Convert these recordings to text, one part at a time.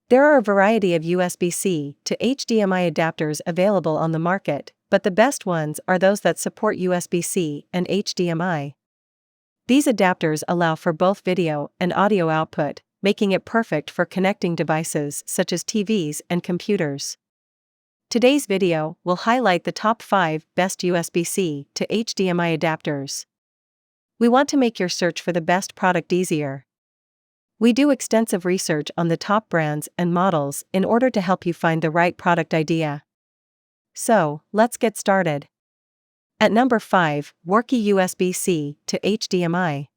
There are a variety of USB-C to HDMI adapters available on the market, but the best ones are those that support USB-C and HDMI. These adapters allow for both video and audio output, making it perfect for connecting devices such as TVs and computers. Today's video will highlight the top 5 best USB-C to HDMI adapters. We want to make your search for the best product easier. We do extensive research on the top brands and models in order to help you find the right product idea. So, let's get started. At number 5, Worky USB-C to HDMI.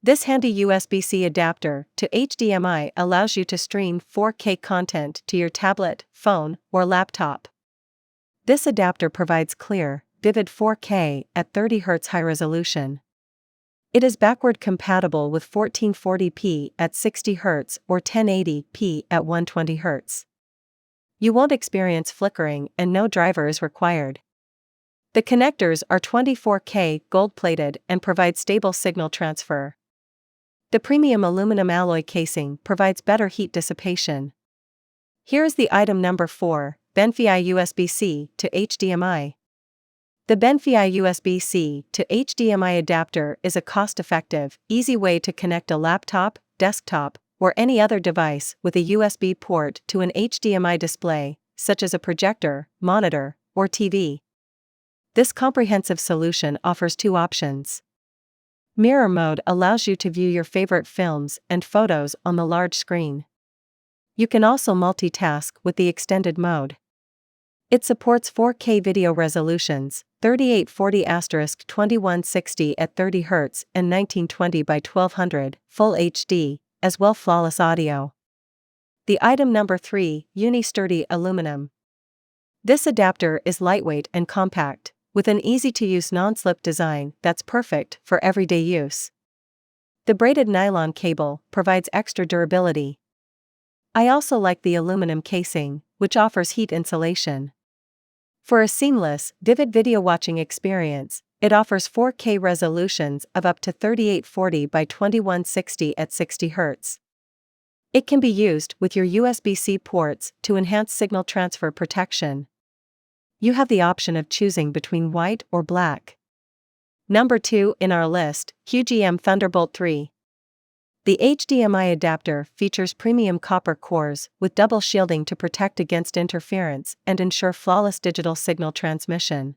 This handy USB-C adapter to HDMI allows you to stream 4K content to your tablet, phone, or laptop. This adapter provides clear, vivid 4K at 30 Hz high resolution. It is backward compatible with 1440p at 60 Hz or 1080p at 120 Hz. You won't experience flickering and no driver is required. The connectors are 24K gold-plated and provide stable signal transfer. The premium aluminum alloy casing provides better heat dissipation. Here is the item number 4, Benfei USB-C to HDMI. The Benfei USB-C to HDMI adapter is a cost-effective, easy way to connect a laptop, desktop, or any other device with a USB port to an HDMI display, such as a projector, monitor, or TV. This comprehensive solution offers 2 options. Mirror mode allows you to view your favorite films and photos on the large screen. You can also multitask with the extended mode. It supports 4K video resolutions, 3840*2160 at 30 Hz and 1920 by 1200 Full HD, as well flawless audio. The item number 3, Uni-Sturdy Aluminum. This adapter is lightweight and compact, with an easy-to-use non-slip design that's perfect for everyday use. The braided nylon cable provides extra durability. I also like the aluminum casing, which offers heat insulation. For a seamless, vivid video watching experience, it offers 4K resolutions of up to 3840 by 2160 at 60 Hz. It can be used with your USB-C ports to enhance signal transfer protection. You have the option of choosing between white or black. Number 2 in our list, HDMI Thunderbolt 3. The HDMI adapter features premium copper cores with double shielding to protect against interference and ensure flawless digital signal transmission.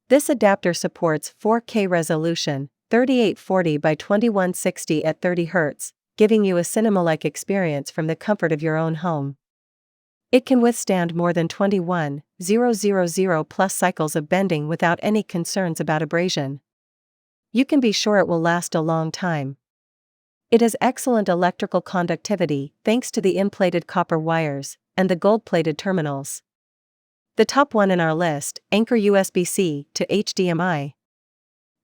This adapter supports 4K resolution, 3840 by 2160 at 30 Hz, giving you a cinema-like experience from the comfort of your own home. It can withstand more than 21,000 plus cycles of bending without any concerns about abrasion. You can be sure it will last a long time. It has excellent electrical conductivity thanks to the in-plated copper wires and the gold-plated terminals. The top one in our list, Anchor USB-C to HDMI.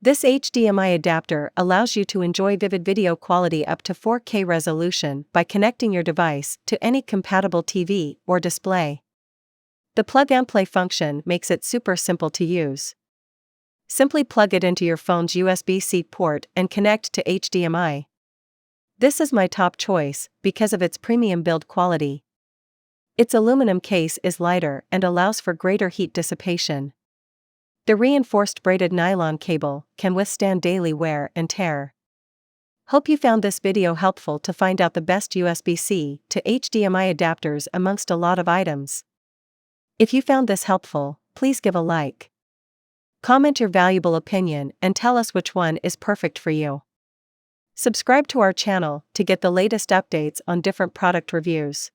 This HDMI adapter allows you to enjoy vivid video quality up to 4K resolution by connecting your device to any compatible TV or display. The plug-and-play function makes it super simple to use. Simply plug it into your phone's USB-C port and connect to HDMI. This is my top choice because of its premium build quality. Its aluminum case is lighter and allows for greater heat dissipation. The reinforced braided nylon cable can withstand daily wear and tear. Hope you found this video helpful to find out the best USB-C to HDMI adapters amongst a lot of items. If you found this helpful, please give a like. Comment your valuable opinion and tell us which one is perfect for you. Subscribe to our channel to get the latest updates on different product reviews.